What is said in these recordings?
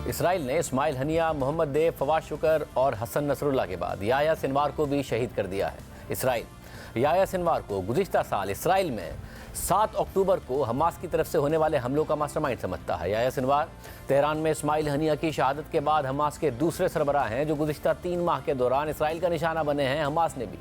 اسرائیل نے اسماعیل ہنیہ، محمد دیب، فواد شکر اور حسن نصر اللہ کے بعد یحییٰ سنوار کو بھی شہید کر دیا ہے۔ اسرائیل یحییٰ سنوار کو گزشتہ سال اسرائیل میں 7 اکتوبر کو حماس کی طرف سے ہونے والے حملوں کا ماسٹر مائنڈ سمجھتا ہے۔ یحییٰ سنوار تہران میں اسماعیل ہنیہ کی شہادت کے بعد حماس کے دوسرے سربراہ ہیں جو گزشتہ 3 ماہ کے دوران اسرائیل کا نشانہ بنے ہیں۔ حماس نے بھی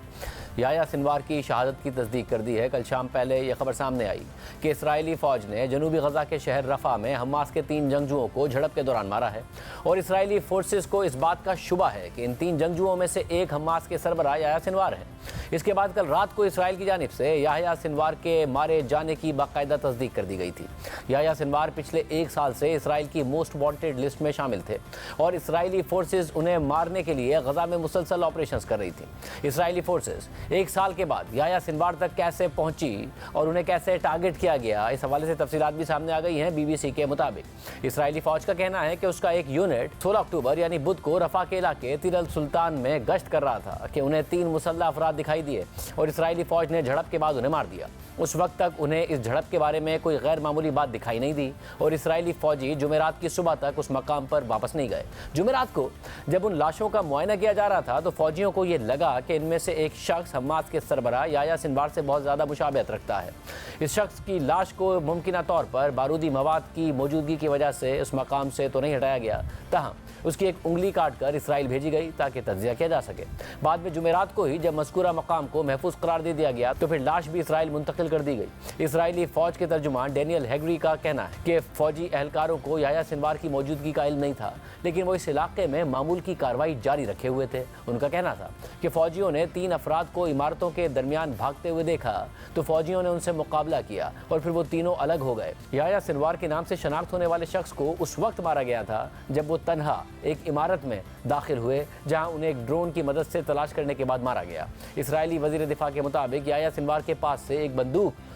یحییٰ سنوار کی شہادت کی تصدیق کر دی ہے۔ کل شام پہلے یہ خبر سامنے آئی کہ اسرائیلی فوج نے جنوبی غزہ کے شہر رفح میں حماس کے 3 جنگجوؤں کو جھڑپ کے دوران مارا ہے، اور اسرائیلی فورسز کو اس بات کا شبہ ہے کہ ان 3 جنگجوؤں میں سے ایک حماس کے سربراہ یحییٰ سنوار ہے۔ اس کے بعد کل رات کو اسرائیل کی جانب سے یحییٰ سنوار کے مارے جانے کی باقاعدہ تصدیق کر دی گئی تھی۔ یحییٰ سنوار پچھلے 1 سال سے اسرائیل کی موسٹ وانٹڈ لسٹ میں شامل تھے، اور اسرائیلی فورسز انہیں مارنے کے لیے غزہ میں مسلسل آپریشنز کر رہی تھیں۔ اسرائیلی فورسز 1 سال کے بعد یحییٰ سنوار تک کیسے پہنچی اور انہیں کیسے ٹارگٹ کیا گیا، اس حوالے سے تفصیلات بھی سامنے آ گئی ہیں۔ BBC کے مطابق اسرائیلی فوج کا کہنا ہے کہ اس کا ایک یونٹ 16 اکتوبر یعنی بدھ کو رفح کے علاقے تیر السلطان میں گشت کر رہا تھا کہ انہیں 3 مسلح افراد دکھائی دیے اور اسرائیلی فوج نے جھڑپ کے بعد انہیں مار دیا۔ اس وقت تک انہیں اس جھڑپ کے بارے میں کوئی غیر معمولی بات دکھائی نہیں دی، اور اسرائیلی فوجی جمعرات کی صبح تک اس مقام پر واپس نہیں گئے۔ جمعرات کو جب ان لاشوں کا معائنہ کیا جا رہا تھا تو فوجیوں کو یہ لگا کہ ان میں سے ایک شخص حماس کے سربراہ یحییٰ سنوار سے بہت زیادہ مشابہت رکھتا ہے۔ اس شخص کی لاش کو ممکنہ طور پر بارودی مواد کی موجودگی کی وجہ سے اس مقام سے تو نہیں ہٹایا گیا، تاہم اس کی ایک انگلی کاٹ کر اسرائیل بھیجی گئی تاکہ تجزیہ کیا جا سکے۔ بعد میں جمعرات کو ہی جب مذکورہ مقام کو محفوظ قرار دے دیا گیا تو پھر لاش بھی اسرائیل منتقل کر دی گئی۔ اسرائیلی فوج کے ترجمان ڈینیل ہیگری کا کہنا ہے کہ فوجی اہلکاروں کو یحییٰ سنوار کی موجودگی کا علم نہیں تھا، لیکن وہ اس علاقے میں معمول کی کارروائی جاری رکھے ہوئے تھے۔ ان کا کہنا تھا کہ فوجیوں نے 3 افراد کو عمارتوں کے درمیان بھاگتے ہوئے دیکھا تو فوجیوں نے ان سے مقابلہ کیا اور پھر وہ تینوں الگ ہو گئے۔ یحییٰ سنوار کے نام سے شناخت ہونے والے شخص کو اس وقت مارا گیا تھا جب وہ تنہا ایک عمارت میں داخل ہوئے جہاں انہیں ایک ڈرون کی مدد سے تلاش کرنے کے بعد مارا گیا۔ اسرائیلی وزیر دفاع کے مطابق یحییٰ سنوار کے پاس سے ایک بندوق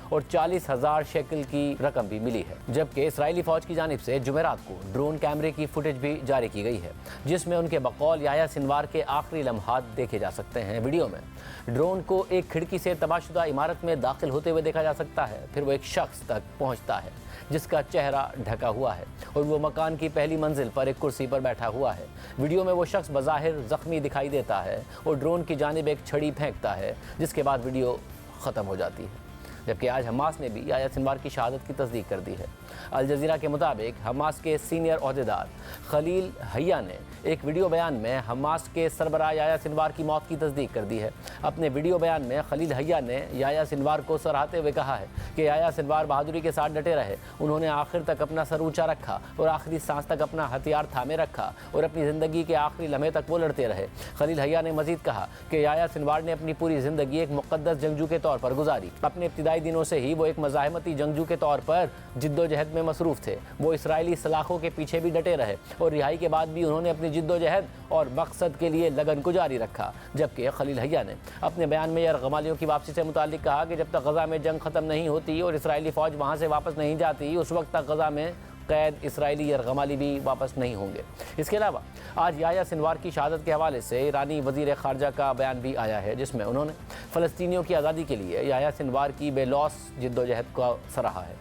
اور 40,000 شیکل کی رقم بھی ملی ہے، جبکہ اسرائیلی فوج کی جانب سے جمعرات کو ڈرون کیمرے کی فوٹیج بھی جاری کی گئی ہے جس میں ان کے بقول یحییٰ سنوار کے آخری لمحات دیکھے جا سکتے ہیں۔ ویڈیو میں ڈرون کو ایک کھڑکی سے تباہ شدہ عمارت میں داخل ہوتے ہوئے دیکھا جا سکتا ہے، پھر وہ ایک شخص تک پہنچتا ہے جس کا چہرہ ڈھکا ہوا ہے اور وہ مکان کی پہلی منزل پر ایک کرسی پر بیٹھا ہوا ہے۔ ویڈیو میں وہ شخص بظاہر زخمی دکھائی دیتا ہے اور ڈرون کی جانب ایک چھڑی پھینکتا ہے، جس کے بعد ویڈیو ختم ہو جاتی ہے۔ جبکہ آج حماس نے بھی یحییٰ سنوار کی شہادت کی تصدیق کر دی ہے۔ الجزیرہ کے مطابق حماس کے سینئر عہدیدار خلیل حیّا نے ایک ویڈیو بیان میں حماس کے سربراہ یحییٰ سنوار کی موت کی تصدیق کر دی ہے۔ اپنے ویڈیو بیان میں خلیل حیّا نے یحییٰ سنوار کو سراہتے ہوئے کہا ہے کہ یحییٰ سنوار بہادری کے ساتھ ڈٹے رہے، انہوں نے آخر تک اپنا سر اونچا رکھا اور آخری سانس تک اپنا ہتھیار تھامے رکھا اور اپنی زندگی کے آخری لمحے تک وہ لڑتے رہے۔ خلیل حیّا نے مزید کہا کہ یحییٰ سنوار نے اپنی پوری زندگی ایک مقدس جنگجو کے طور پر گزاری۔ اپنے ابتدائی دنوں سے ہی وہ ایک مزاحمتی جنگجو کے طور پر جد و جہد میں مصروف تھے۔ وہ اسرائیلی سلاخوں کے پیچھے بھی ڈٹے رہے اور رہائی کے بعد بھی انہوں نے اپنی جد و جہد اور مقصد کے لیے لگن کو جاری رکھا۔ جبکہ خلیل حیّا نے اپنے بیان میں یرغمالیوں کی واپسی سے متعلق کہا کہ جب تک غزہ میں جنگ ختم نہیں ہوتی اور اسرائیلی فوج وہاں سے واپس نہیں جاتی، اس وقت تک غزہ میں قید اسرائیلی یرغمالی بھی واپس نہیں ہوں گے۔ اس کے علاوہ آج یحییٰ سنوار کی شہادت کے حوالے سے ایرانی وزیر خارجہ کا بیان بھی آیا ہے جس میں انہوں نے فلسطینیوں کی آزادی کے لیے یحییٰ سنوار کی بے لوث جدوجہد کو سراہا ہے۔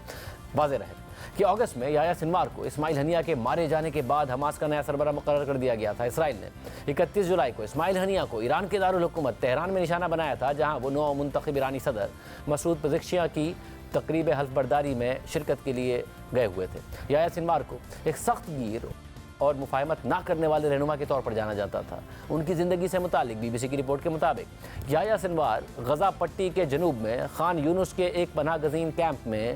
واضح رہے کہ اگست میں یحییٰ سنوار کو اسماعیل ہنیہ کے مارے جانے کے بعد حماس کا نیا سربراہ مقرر کر دیا گیا تھا۔ اسرائیل نے 31 جولائی کو اسماعیل ہنیہ کو ایران کے دارالحکومت تہران میں نشانہ بنایا تھا، جہاں وہ نو منتخب ایرانی صدر مسعود پزشکیان کی تقریب حلف برداری میں شرکت کے لیے گئے ہوئے تھے۔ یحییٰ سنوار کو ایک سخت گیر اور مفاہمت نہ کرنے والے رہنما کے طور پر جانا جاتا تھا۔ ان کی زندگی سے متعلق BBC کی رپورٹ کے مطابق یحییٰ سنوار غزہ پٹی کے جنوب میں خان یونس کے ایک پناہ گزین کیمپ میں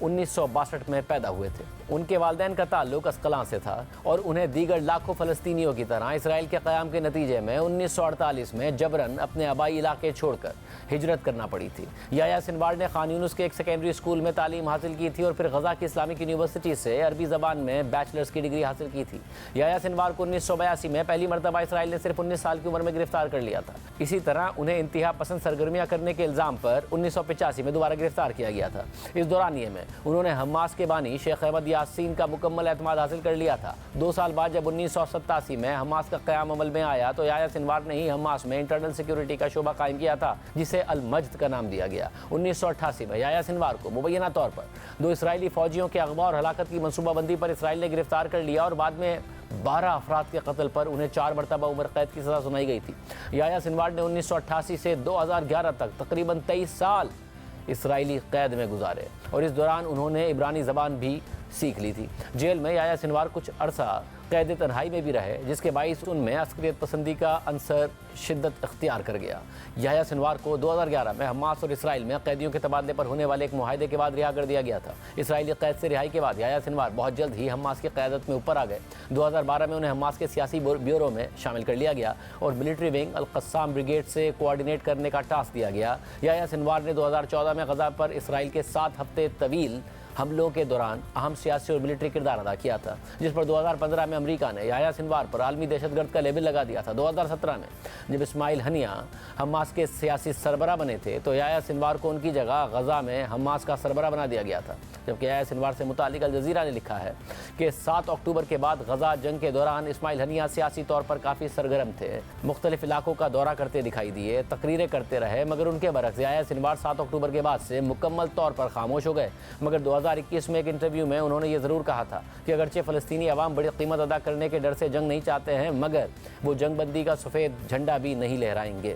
1962 میں پیدا ہوئے تھے۔ ان کے والدین کا تعلق اسقلان سے تھا اور انہیں دیگر لاکھوں فلسطینیوں کی طرح اسرائیل کے قیام کے نتیجے میں 1948 میں جبراً اپنے آبائی علاقے چھوڑ کر ہجرت کرنا پڑی تھی۔ یحییٰ سنوار نے خان یونس کے ایک سیکنڈری اسکول میں تعلیم حاصل کی تھی اور پھر غزہ کی اسلامک یونیورسٹی سے عربی زبان میں بیچلرز کی ڈگری حاصل کی تھی۔ یحییٰ سنوار کو 1982 میں پہلی مرتبہ اسرائیل نے صرف 19 سال کی عمر میں گرفتار کر لیا تھا۔ اسی طرح انہیں انتہا پسند سرگرمیاں کرنے کے الزام پر 1985 میں دوبارہ گرفتار کیا گیا تھا۔ اس دورانیے میں انہوں نے حماس کے بانی شیخ احمد یاسین کا مکمل اعتماد حاصل کر لیا تھا۔ 2 سال بعد جب 1987 میں حماس کا قیام عمل میں آیا تو یحییٰ سنوار نے ہی حماس میں انٹرنل سیکیورٹی کا شعبہ قائم کیا تھا جسے المجد کا نام دیا گیا۔ 1988 میں یحییٰ سنوار کو مبینہ طور پر 2 اسرائیلی فوجیوں کے اغوا اور ہلاکت کی منصوبہ بندی پر اسرائیل نے گرفتار کر لیا اور بعد میں 12 افراد کے قتل پر انہیں 4 مرتبہ عمر قید کی سزا سنائی گئی تھی۔ یحییٰ سنوار نے 1988 سے 2011 تک تقریباً 23 سال اسرائیلی قید میں گزارے اور اس دوران انہوں نے عبرانی زبان بھی سیکھ لی تھی۔ جیل میں یحییٰ سنوار کچھ عرصہ قید تنہائی میں بھی رہے، جس کے باعث ان میں عسکریت پسندی کا عنصر شدت اختیار کر گیا۔ یحییٰ سنوار کو 2011 میں حماس اور اسرائیل میں قیدیوں کے تبادلے پر ہونے والے ایک معاہدے کے بعد رہا کر دیا گیا تھا۔ اسرائیلی قید سے رہائی کے بعد یحییٰ سنوار بہت جلد ہی حماس کی قیادت میں اوپر آ گئے۔ 2012 میں انہیں حماس کے سیاسی بیورو میں شامل کر لیا گیا اور ملٹری ونگ القسام بریگیڈ سے کوآرڈینیٹ کرنے کا ٹاسک دیا گیا۔ یحییٰ سنوار نے 2014 میں غزہ پر اسرائیل کے 7 ہفتے طویل حملوں کے دوران اہم سیاسی اور ملٹری کردار ادا کیا تھا، جس پر 2015 میں امریکہ نے یحییٰ سنوار پر عالمی دہشت گرد کا لیبل لگا دیا تھا۔ 2017 میں جب اسماعیل ہنیہ حماس کے سیاسی سربراہ بنے تھے تو یحییٰ سنوار کو ان کی جگہ غزہ میں حماس کا سربراہ بنا دیا گیا تھا، جبکہ یحییٰ سنوار سے متعلق الجزیرہ نے لکھا ہے کہ 7 اکتوبر کے بعد غزہ جنگ کے دوران اسماعیل ہنیہ سیاسی طور پر کافی سرگرم تھے، مختلف علاقوں کا دورہ کرتے دکھائی دیے، تقریریں کرتے رہے، مگر ان کے برعکس یحییٰ سنوار 7 اکتوبر کے بعد سے مکمل طور پر خاموش ہو گئے۔ مگر 2021 میں ایک انٹرویو میں انہوں نے یہ ضرور کہا تھا کہ اگرچہ فلسطینی عوام بڑی قیمت ادا کرنے کے ڈر سے جنگ نہیں چاہتے ہیں، مگر وہ جنگ بندی کا سفید جھنڈا بھی نہیں لہرائیں گے۔